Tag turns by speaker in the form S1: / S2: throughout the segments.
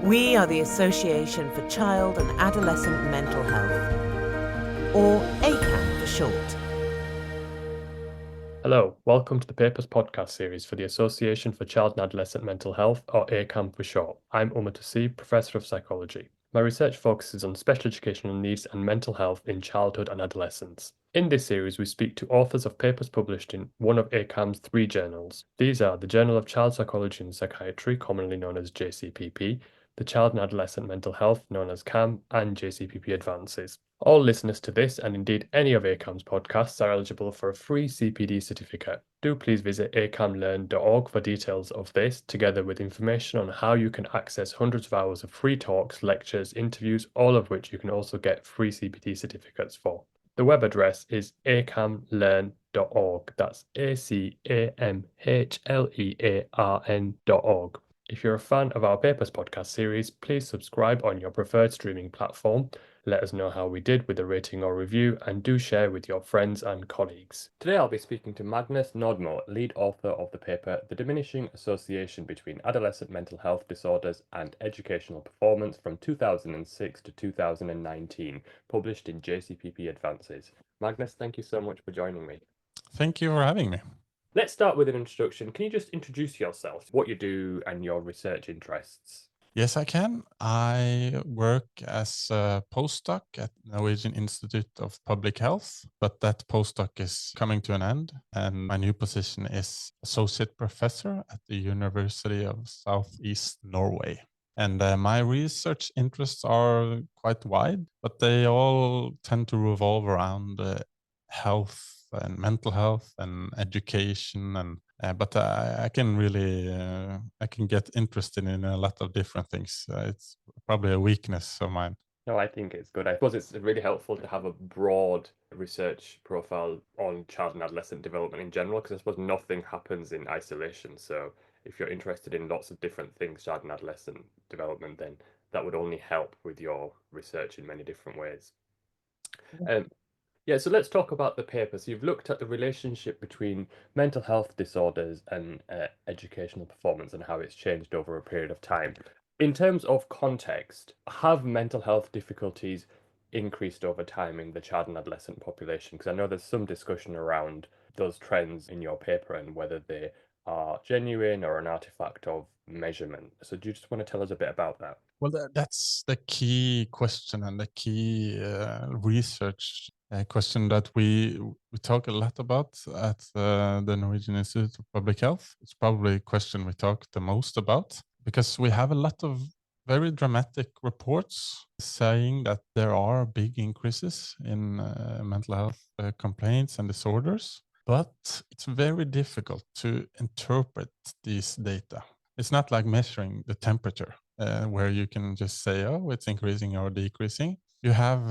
S1: We are the Association for Child and Adolescent Mental Health, or ACAM for short.
S2: Hello, welcome to the Papers podcast series for the Association for Child and Adolescent Mental Health, or ACAM for short. I'm Umar Tasib, Professor of Psychology. My research focuses on special educational needs and mental health in childhood and adolescence. In this series, we speak to authors of papers published in one of ACAM's 3 journals. These are the Journal of Child Psychology and Psychiatry, commonly known as JCPP, the Child and Adolescent Mental Health, known as CAM, and JCPP Advances. All listeners to this, and indeed any of ACAM's podcasts, are eligible for a free CPD certificate. Do please visit acamlearn.org for details of this, together with information on how you can access hundreds of hours of free talks, lectures, interviews, all of which you can also get free CPD certificates for. The web address is acamlearn.org. That's acamhlearn.org. If you're a fan of our Papers podcast series, please subscribe on your preferred streaming platform. Let us know how we did with a rating or review, and do share with your friends and colleagues. Today I'll be speaking to Magnus Nordmo, lead author of the paper The Diminishing Association Between Adolescent Mental Health Disorders and Educational Performance from 2006 to 2019, published in JCPP Advances. Magnus, thank you so much for joining me.
S3: Thank you for having me.
S2: Let's start with an introduction. Can you just introduce yourself, what you do, and your research interests?
S3: Yes, I can. I work as a postdoc at Norwegian Institute of Public Health, but that postdoc is coming to an end, and my new position is associate professor at the University of Southeast Norway. And my research interests are quite wide, but they all tend to revolve around health and mental health and education, and but I can really I can get interested in a lot of different things. It's probably a weakness of mine.
S2: No, I think it's good. I suppose it's really helpful to have a broad research profile on child and adolescent development in general, because I suppose nothing happens in isolation. So if you're interested in lots of different things, child and adolescent development, then that would only help with your research in many different ways. So let's talk about the paper. So you've looked at the relationship between mental health disorders and educational performance and how it's changed over a period of time. In terms of context, have mental health difficulties increased over time in the child and adolescent population? Because I know there's some discussion around those trends in your paper and whether they are genuine or an artifact of measurement. So do you just want to tell us a bit about that?
S3: Well, that's the key question and the key research question that we talk a lot about at the Norwegian Institute of Public Health. It's probably a question we talk the most about, because we have a lot of very dramatic reports saying that there are big increases in mental health complaints and disorders, but it's very difficult to interpret these data. It's not like measuring the temperature where you can just say, oh, it's increasing or decreasing. You have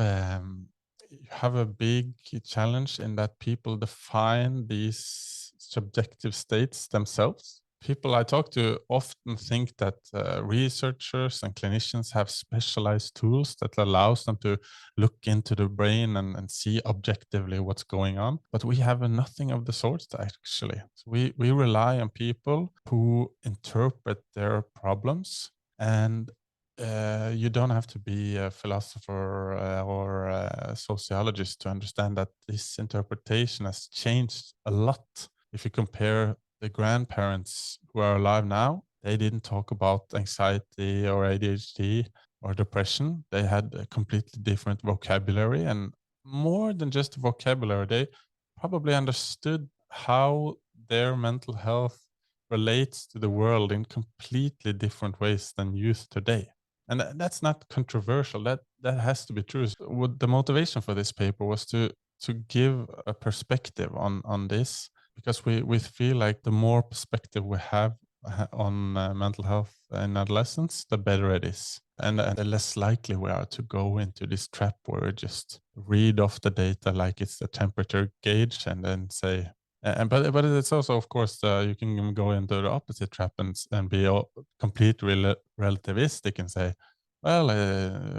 S3: a big challenge in that people define these subjective states themselves. People I talk to often think that researchers and clinicians have specialized tools that allows them to look into the brain and see objectively what's going on. But we have nothing of the sort, actually. So we rely on people who interpret their problems, and you don't have to be a philosopher or a sociologist to understand that this interpretation has changed a lot. If you compare the grandparents who are alive now, they didn't talk about anxiety or ADHD or depression. They had a completely different vocabulary, and more than just vocabulary, they probably understood how their mental health relates to the world in completely different ways than youth today. And that's not controversial. That has to be true. So what the motivation for this paper was to give a perspective on this, because we feel like the more perspective we have on mental health in adolescents, the better it is. And the less likely we are to go into this trap where we just read off the data like it's the temperature gauge and then say, but it's also, of course, you can go into the opposite trap and be completely relativistic and say, well,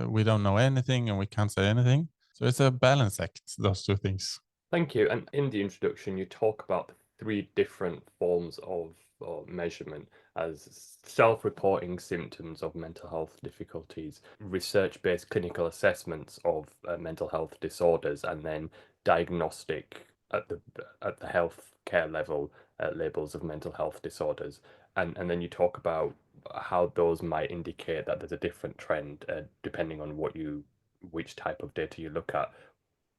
S3: we don't know anything and we can't say anything. So it's a balance act, those two things.
S2: Thank you. And in the introduction, you talk about 3 different forms of or measurement as self-reporting symptoms of mental health difficulties, research-based clinical assessments of mental health disorders, and then diagnostic at the health care level labels of mental health disorders. And then you talk about how those might indicate that there's a different trend depending on which type of data you look at.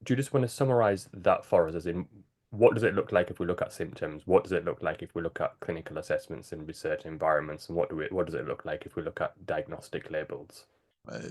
S2: Do you just want to summarize that for us, as in what does it look like if we look at symptoms? What does it look like if we look at clinical assessments in research environments? And what does it look like if we look at diagnostic labels?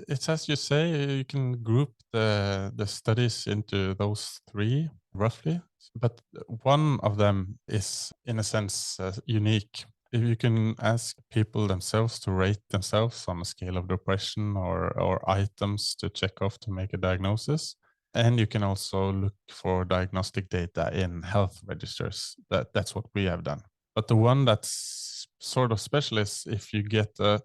S3: It's as you say, you can group the studies into those three roughly, but one of them is in a sense unique. If you can ask people themselves to rate themselves on a scale of depression or items to check off to make a diagnosis. And you can also look for diagnostic data in health registers. That's what we have done. But the one that's sort of special is if you get a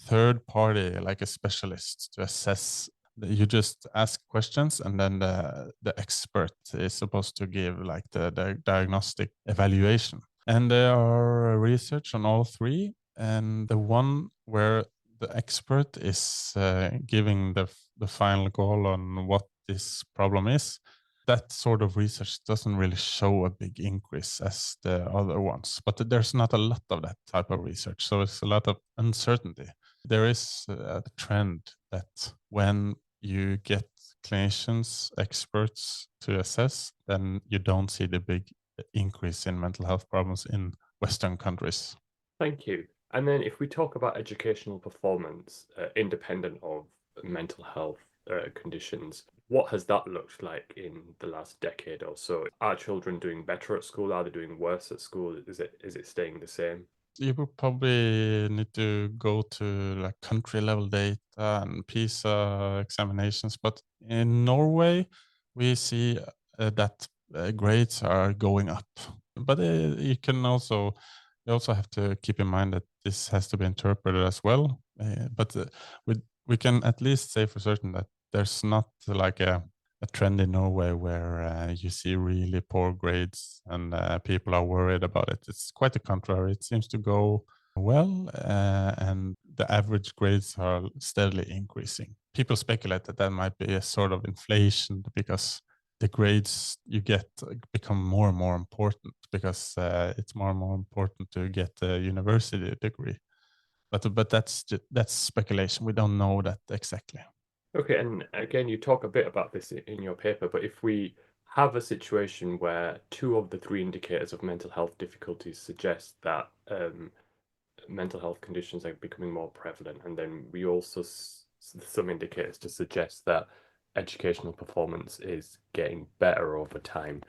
S3: third party, like a specialist, to assess. You just ask questions, and then the expert is supposed to give like the diagnostic evaluation. And there are research on all three, and the one where the expert is giving the final call on what this problem is, that sort of research doesn't really show a big increase as the other ones. But there's not a lot of that type of research, so it's a lot of uncertainty. There is a trend that when you get clinicians, experts to assess, then you don't see the big increase in mental health problems in Western countries.
S2: Thank you. And then if we talk about educational performance, independent of mental health conditions, what has that looked like in the last decade or so? Are children doing better at school? Are they doing worse at school? Is it staying the same?
S3: You would probably need to go to like country level data and PISA examinations, but in Norway we see that grades are going up. But you also have to keep in mind that this has to be interpreted as well. But we can at least say for certain that there's not like a trend in Norway where you see really poor grades and people are worried about it. It's quite the contrary. It seems to go well, and the average grades are steadily increasing. People speculate that might be a sort of inflation because the grades you get become more and more important because it's more and more important to get a university degree. But that's speculation. We don't know that exactly.
S2: Okay, and again, you talk a bit about this in your paper, but if we have a situation where two of the three indicators of mental health difficulties suggest that mental health conditions are becoming more prevalent, and then we also some indicators to suggest that educational performance is getting better over time.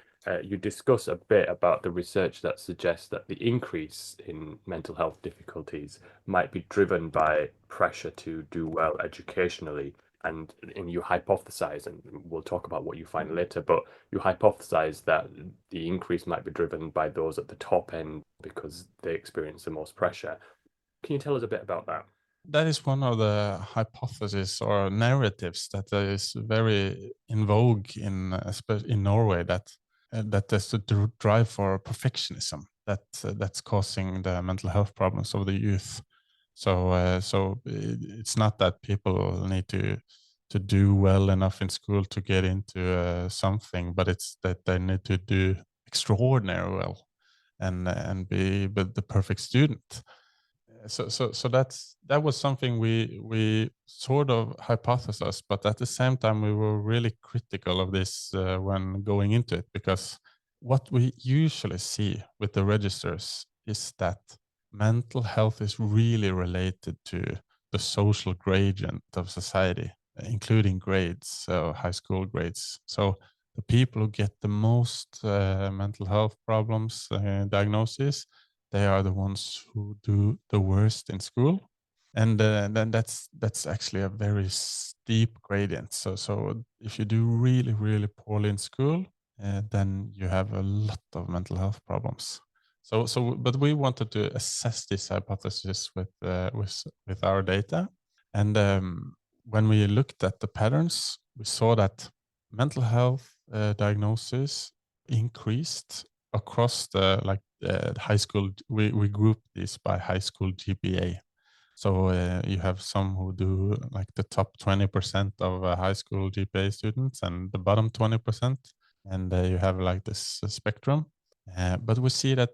S2: You discuss a bit about the research that suggests that the increase in mental health difficulties might be driven by pressure to do well educationally. And you hypothesize, and we'll talk about what you find later, but you hypothesize that the increase might be driven by those at the top end because they experience the most pressure. Can you tell us a bit about that?
S3: That is one of the hypotheses or narratives that is very in vogue especially in Norway, that there's a drive for perfectionism that's causing the mental health problems of the youth. So it's not that people need to do well enough in school to get into something, but it's that they need to do extraordinarily well and be the perfect student. So that was something we sort of hypothesized, but at the same time we were really critical of this when going into it, because what we usually see with the registers is that mental health is really related to the social gradient of society, including grades, so high school grades. So the people who get the most mental health problems diagnoses, they are the ones who do the worst in school, and then that's actually a very steep gradient. So if you do really poorly in school, then you have a lot of mental health problems. But we wanted to assess this hypothesis with our data, and when we looked at the patterns, we saw that mental health diagnosis increased across the high school. We group these by high school GPA. So you have some who do like the top 20% of high school GPA students and the bottom 20%. And you have like this spectrum. But we see that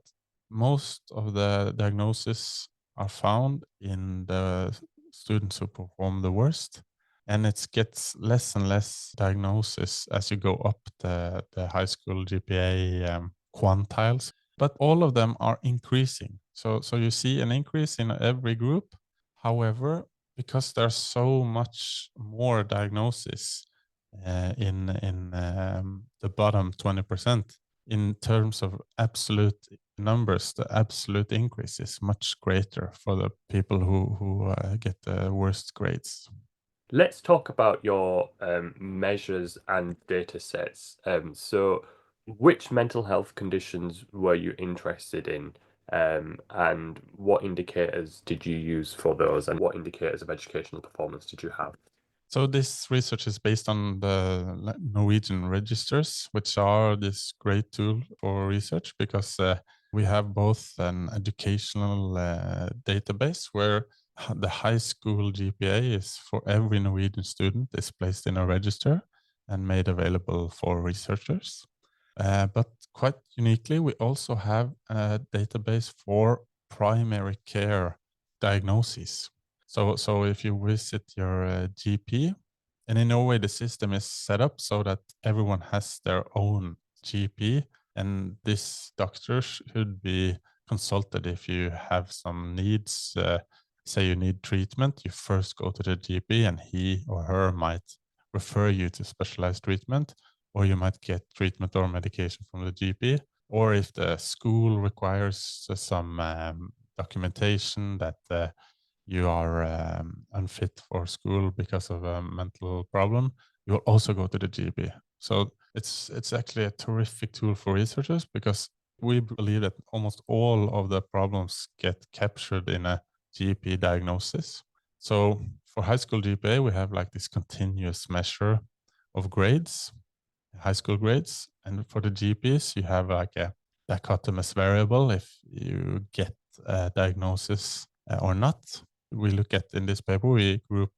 S3: most of the diagnoses are found in the students who perform the worst. And it gets less and less diagnosis as you go up the high school GPA quantiles. But all of them are increasing. So you see an increase in every group. However, because there's so much more diagnosis in the bottom 20%, in terms of absolute numbers, the absolute increase is much greater for the people who get the worst grades.
S2: Let's talk about your measures and data sets. So which mental health conditions were you interested in? And what indicators did you use for those? And what indicators of educational performance did you have?
S3: So this research is based on the Norwegian registers, which are this great tool for research because we have both an educational database where the high school GPA is for every Norwegian student is placed in a register and made available for researchers. But quite uniquely, we also have a database for primary care diagnoses. So if you visit your GP, and in Norway, the system is set up so that everyone has their own GP, and this doctor should be consulted if you have some needs. Say you need treatment, you first go to the GP, and he or her might refer you to specialized treatment, or you might get treatment or medication from the GP. Or if the school requires some documentation that you are unfit for school because of a mental problem, you will also go to the GP. So it's actually a terrific tool for researchers because we believe that almost all of the problems get captured in a GP diagnosis. So for high school GPA, we have like this continuous measure of grades, high school grades. And for the GPs, you have like a dichotomous variable if you get a diagnosis or not. We look at in this paper, we group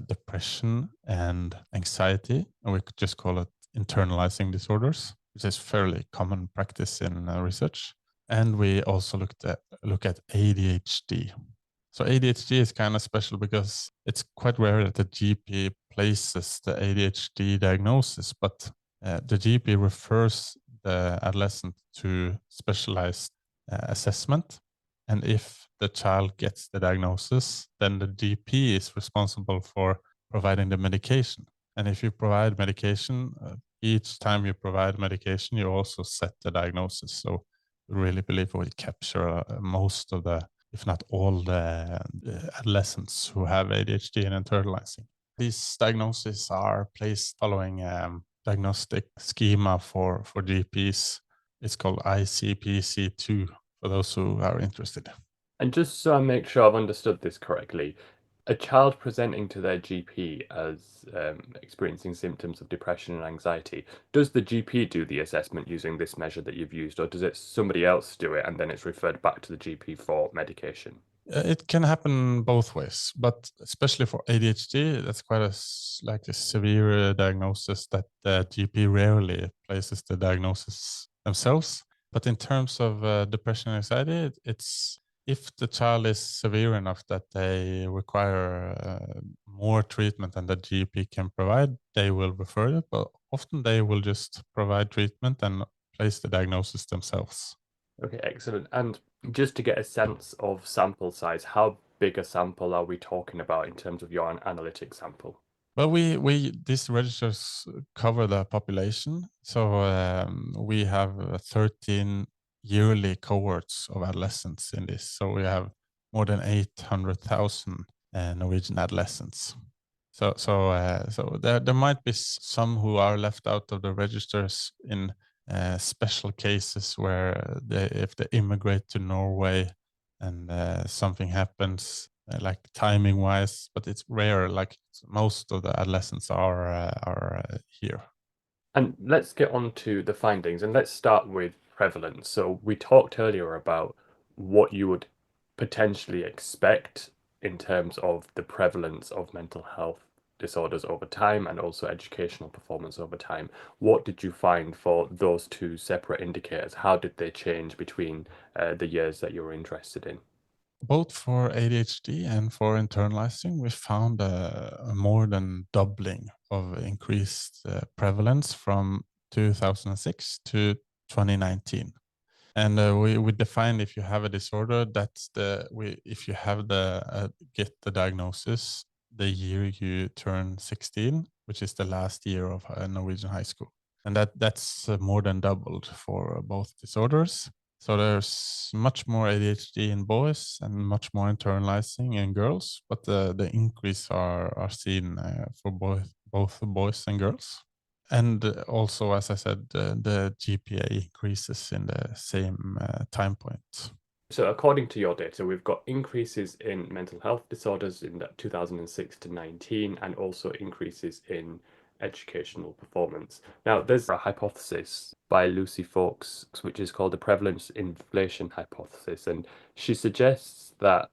S3: depression and anxiety, and we could just call it internalizing disorders, which is fairly common practice in research. And we also look at ADHD. So ADHD is kind of special because it's quite rare that the GP places the ADHD diagnosis, but the GP refers the adolescent to specialized assessment. And if the child gets the diagnosis, then the GP is responsible for providing the medication. And if you provide medication, each time you provide medication, you also set the diagnosis. So we really believe we capture most of the, if not all the adolescents who have ADHD and internalizing. These diagnoses are placed following diagnostic schema for GPs. It's called ICPC2 for those who are interested.
S2: And just so I make sure I've understood this correctly, a child presenting to their GP as experiencing symptoms of depression and anxiety, does the GP do the assessment using this measure that you've used, or does it somebody else do it and then it's referred back to the GP for medication?
S3: It can happen both ways, but especially for ADHD, that's quite a severe diagnosis that the GP rarely places the diagnosis themselves. But in terms of depression and anxiety, it's if the child is severe enough that they require more treatment than the GP can provide, they will refer it, but often they will just provide treatment and place the diagnosis themselves.
S2: Okay, excellent. And just to get a sense of sample size, how big a sample are we talking about in terms of your analytic sample?
S3: Well, these registers cover the population. So we have 13 yearly cohorts of adolescents in this. So we have more than 800,000 Norwegian adolescents. So there might be some who are left out of the registers in special cases where if they immigrate to Norway and something happens, like timing wise, but it's rare. Like most of the adolescents are here.
S2: And let's get on to the findings, and let's start with prevalence. So we talked earlier about what you would potentially expect in terms of the prevalence of mental health disorders over time and also educational performance over time. What did you find for those two separate indicators? How did they change between the years that you were interested in?
S3: Both for ADHD and for internalizing, we found a more than doubling of increased prevalence from 2006 to 2019. And we defined if you have a disorder, that's if you have get the diagnosis the year you turn 16, which is the last year of Norwegian high school. And that's more than doubled for both disorders. So there's much more ADHD in boys and much more internalizing in girls, but the increase are seen for both boys and girls. And also, as I said, the GPA increases in the same time point.
S2: So according to your data, we've got increases in mental health disorders in 2006 to 19 and also increases in educational performance. Now, there's a hypothesis by Lucy Fawkes, which is called the prevalence inflation hypothesis, and she suggests that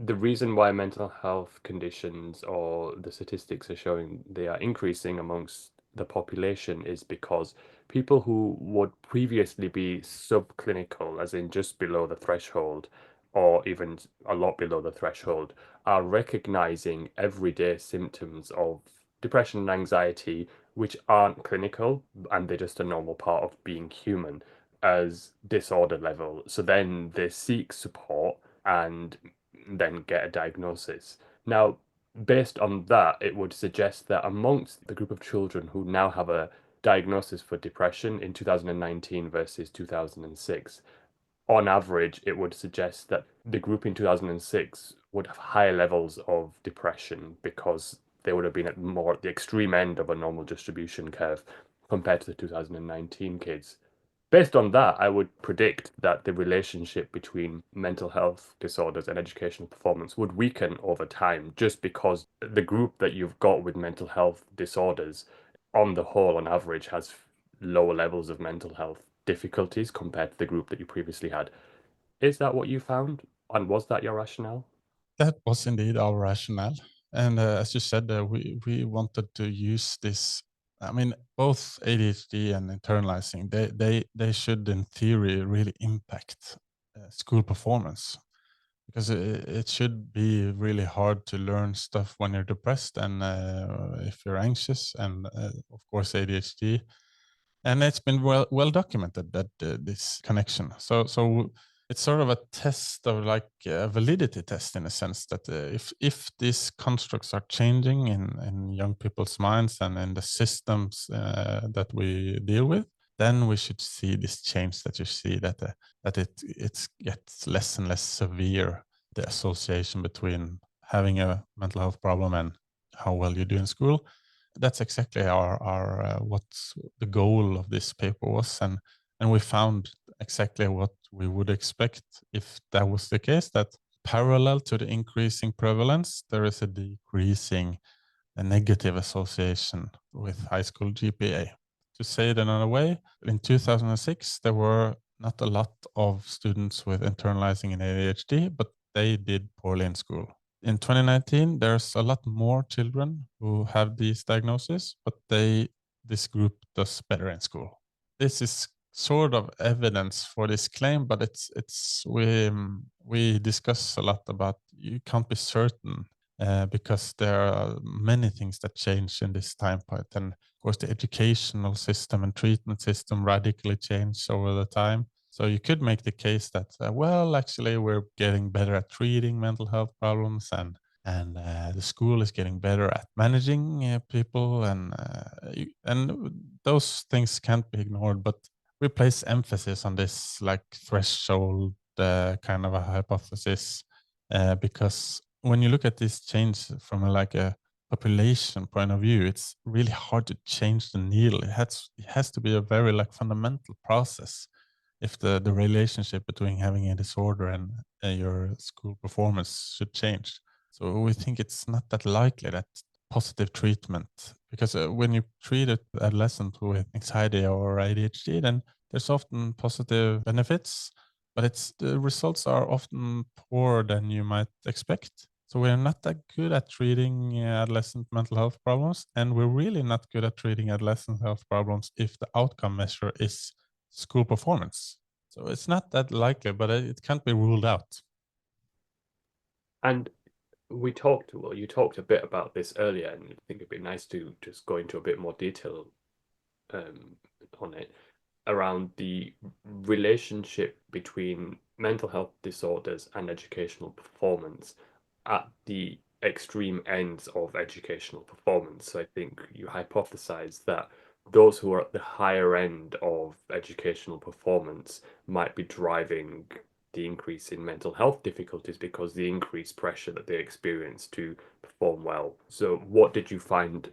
S2: the reason why mental health conditions or the statistics are showing they are increasing amongst the population is because people who would previously be subclinical, as in just below the threshold, or even a lot below the threshold, are recognizing everyday symptoms of depression and anxiety, which aren't clinical and they're just a normal part of being human, as disorder level. So then they seek support and then get a diagnosis. Now, based on that, it would suggest that amongst the group of children who now have a diagnosis for depression in 2019 versus 2006, on average, it would suggest that the group in 2006 would have higher levels of depression because they would have been at more at the extreme end of a normal distribution curve compared to the 2019 kids. Based on that, I would predict that the relationship between mental health disorders and educational performance would weaken over time, just because the group that you've got with mental health disorders, on the whole, on average, has lower levels of mental health difficulties compared to the group that you previously had. Is that what you found? And was that your rationale?
S3: That was indeed our rationale. And as you said, we wanted to use this. I mean, both ADHD and internalizing, they should, in theory, really impact school performance, because it should be really hard to learn stuff when you're depressed and if you're anxious, and of course ADHD. And it's been well documented that this connection. So it's sort of a test of like a validity test, in a sense that if these constructs are changing in young people's minds and in the systems that we deal with, then we should see this change that you see, that it gets less and less severe, the association between having a mental health problem and how well you do in school. That's exactly our what the goal of this paper was, and we found exactly what we would expect if that was the case, that parallel to the increasing prevalence, there is a decreasing a negative association with high school GPA. To say it another way, in 2006, there were not a lot of students with internalizing and ADHD, but they did poorly in school. In 2019, there's a lot more children who have these diagnoses, but this group does better in school. This is sort of evidence for this claim, but we discuss a lot about you can't be certain because there are many things that change in this time point, and of course the educational system and treatment system radically changed over the time. So you could make the case that, well, actually, we're getting better at treating mental health problems, and the school is getting better at managing people, and those things can't be ignored. But we place emphasis on this like threshold kind of a hypothesis because when you look at this change from a population point of view, it's really hard to change the needle. It has to be a very like fundamental process if the relationship between having a disorder and your school performance should change. So we think it's not that likely that positive treatment, because when you treat an adolescent with anxiety or ADHD, then there's often positive benefits, but the results are often poorer than you might expect. So we're not that good at treating adolescent mental health problems, and we're really not good at treating adolescent health problems if the outcome measure is school performance. So it's not that likely, but it can't be ruled out.
S2: And you talked a bit about this earlier, and I think it'd be nice to just go into a bit more detail on it, around the relationship between mental health disorders and educational performance at the extreme ends of educational performance. So I think you hypothesize that those who are at the higher end of educational performance might be driving the increase in mental health difficulties because the increased pressure that they experience to perform well. So what did you find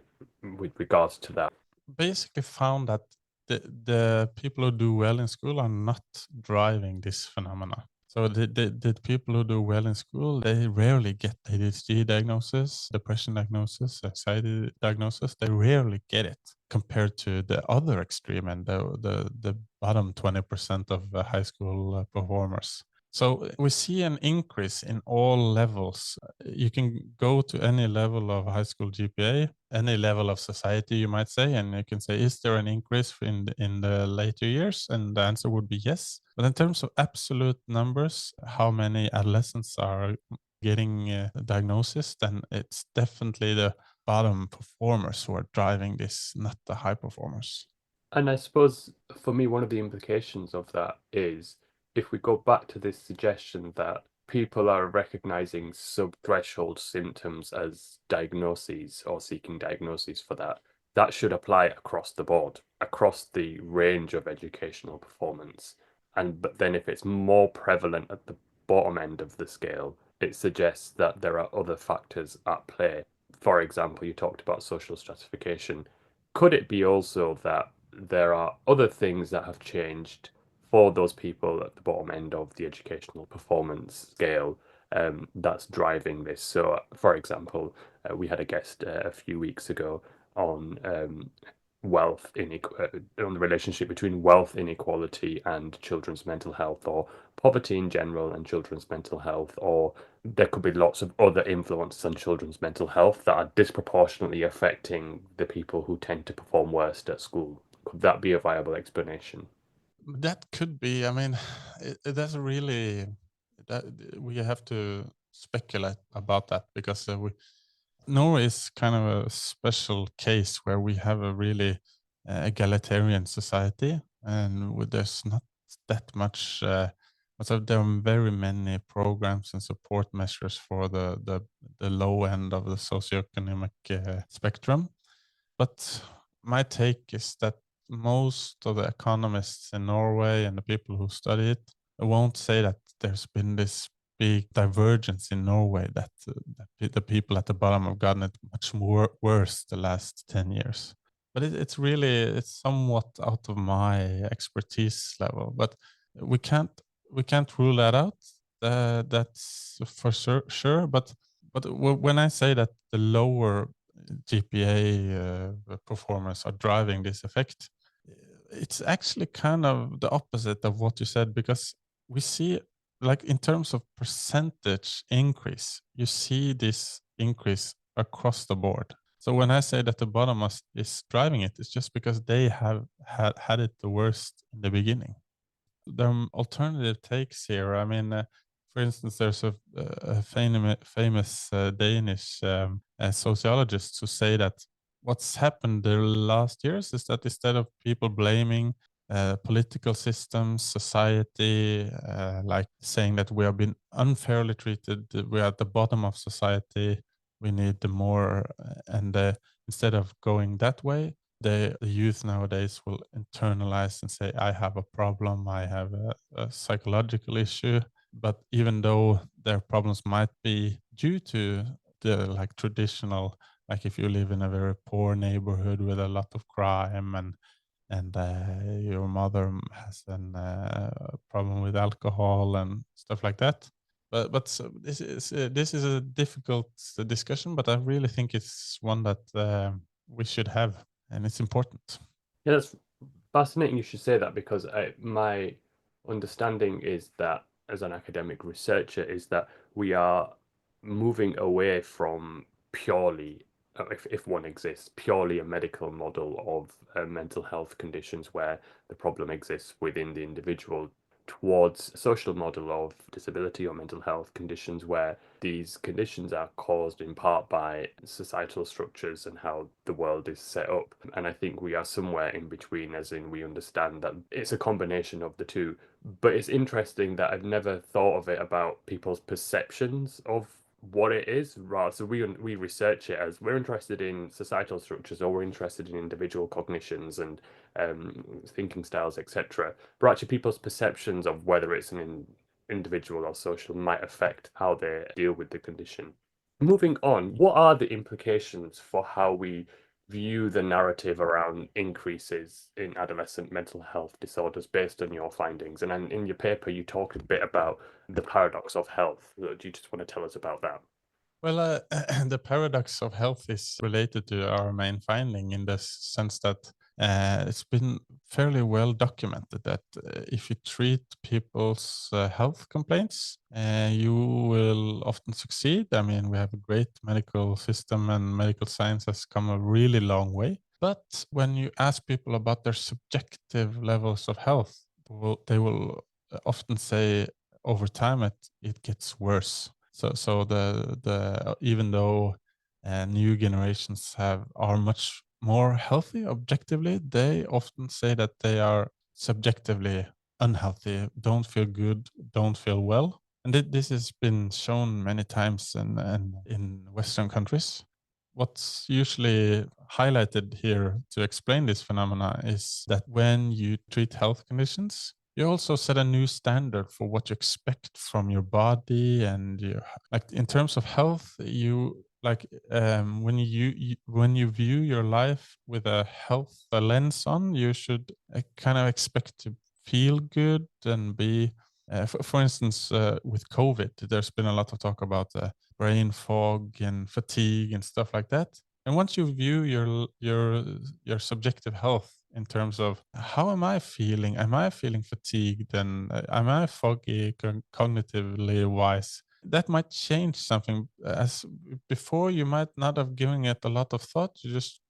S2: with regards to that?
S3: Basically found that the people who do well in school are not driving this phenomena. So the people who do well in school, they rarely get ADHD diagnosis, depression diagnosis, anxiety diagnosis. They rarely get it compared to the other extreme and the bottom 20% of high school performers. So we see an increase in all levels. You can go to any level of high school GPA, any level of society, you might say, and you can say, is there an increase in the later years? And the answer would be yes. But in terms of absolute numbers, how many adolescents are getting a diagnosis, then it's definitely the bottom performers who are driving this, not the high performers.
S2: And I suppose for me, one of the implications of that is if we go back to this suggestion that people are recognizing sub-threshold symptoms as diagnoses or seeking diagnoses for that, that should apply across the board, across the range of educational performance. But then if it's more prevalent at the bottom end of the scale, it suggests that there are other factors at play. For example, you talked about social stratification. Could it be also that there are other things that have changed for those people at the bottom end of the educational performance scale that's driving this? So, for example, we had a guest a few weeks ago on on the relationship between wealth inequality and children's mental health, or poverty in general and children's mental health, or there could be lots of other influences on children's mental health that are disproportionately affecting the people who tend to perform worst at school. Could that be a viable explanation?
S3: That could be. I mean, that's really that we have to speculate about that, because Norway is kind of a special case where we have a really egalitarian society, and there's not that much. So there are very many programs and support measures for the low end of the socioeconomic spectrum. But my take is that most of the economists in Norway and the people who study it won't say that there's been this big divergence in Norway, that the people at the bottom have gotten it much more worse the last 10 years. But it's somewhat out of my expertise level. But we can't rule that out. That's for sure. But when I say that the lower GPA performers are driving this effect, it's actually kind of the opposite of what you said, because we see, like, in terms of percentage increase, you see this increase across the board. So when I say that the bottom is driving it, it's just because they have had it the worst in the beginning. There are alternative takes here. I mean, for instance, there's a famous Danish sociologist who say that what's happened the last years is that instead of people blaming political systems, society, like saying that we have been unfairly treated, we are at the bottom of society, we need the more, and instead of going that way, the youth nowadays will internalize and say, I have a problem, I have a psychological issue. But even though their problems might be due to the like traditional, like if you live in a very poor neighborhood with a lot of crime, and your mother has a problem with alcohol and stuff like that. But so this is a difficult discussion, but I really think it's one that we should have, and it's important.
S2: Yeah, that's fascinating you should say that, because my understanding is that, as an academic researcher, is that we are moving away from purely, if one exists, purely a medical model of mental health conditions where the problem exists within the individual, towards a social model of disability or mental health conditions where these conditions are caused in part by societal structures and how the world is set up. And I think we are somewhere in between, as in we understand that it's a combination of the two. But it's interesting that I've never thought of it about people's perceptions of what it is. Right, so we research it as we're interested in societal structures, or we're interested in individual cognitions and thinking styles, etc. But actually, people's perceptions of whether it's an individual or social might affect how they deal with the condition. Moving on, what are the implications for how we view the narrative around increases in adolescent mental health disorders based on your findings? And then in your paper, you talk a bit about the paradox of health. Do you just want to tell us about that?
S3: Well, the paradox of health is related to our main finding in the sense that it's been fairly well documented that if you treat people's health complaints, you will often succeed. I mean, we have a great medical system, and medical science has come a really long way. But when you ask people about their subjective levels of health, they will often say over time it gets worse. So the even though new generations are much more healthy objectively, they often say that they are subjectively unhealthy, don't feel good, don't feel well. And this has been shown many times in Western countries. What's usually highlighted here to explain this phenomena is that when you treat health conditions, you also set a new standard for what you expect from your body, and you, like in terms of health, you like when you view your life with a health lens on, you should kind of expect to feel good and be. For instance, with COVID, there's been a lot of talk about brain fog and fatigue and stuff like that. And once you view your subjective health in terms of how am I feeling? Am I feeling fatigued? And am I foggy cognitively wise? That might change something. As before, you might not have given it a lot of thought. You just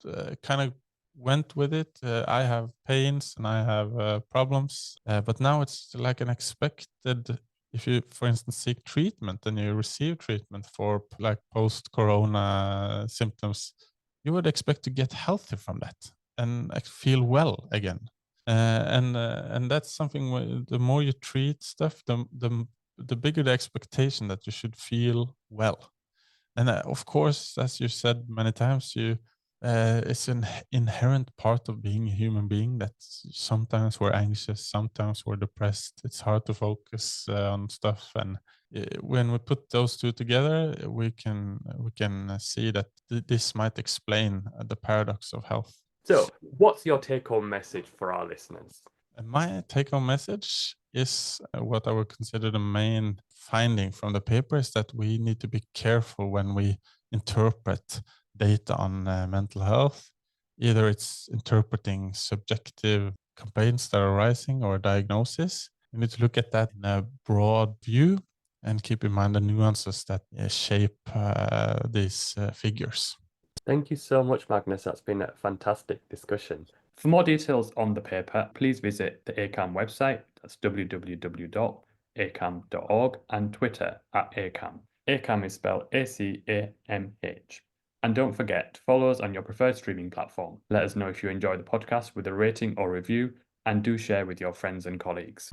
S3: kind of went with it. I have pains and I have problems, but now it's like an expected. If you, for instance, seek treatment and you receive treatment for like post-corona symptoms, you would expect to get healthy from that and feel well again. And that's something. The more you treat stuff, the bigger the expectation that you should feel well. And of course, as you said many times, it's an inherent part of being a human being that sometimes we're anxious, sometimes we're depressed. It's hard to focus on stuff, and when we put those two together, we can see that this might explain the paradox of health.
S2: So, what's your take-home message for our listeners?
S3: And my take-home message is what I would consider the main finding from the paper is that we need to be careful when we interpret data on mental health. Either it's interpreting subjective complaints that are arising or diagnosis. We need to look at that in a broad view and keep in mind the nuances that shape these figures.
S2: Thank you so much, Magnus. That's been a fantastic discussion. For more details on the paper, please visit the ACAM website. That's www.acam.org, and Twitter @ACAM. ACAM is spelled ACAMH. And don't forget to follow us on your preferred streaming platform. Let us know if you enjoy the podcast with a rating or review, and do share with your friends and colleagues.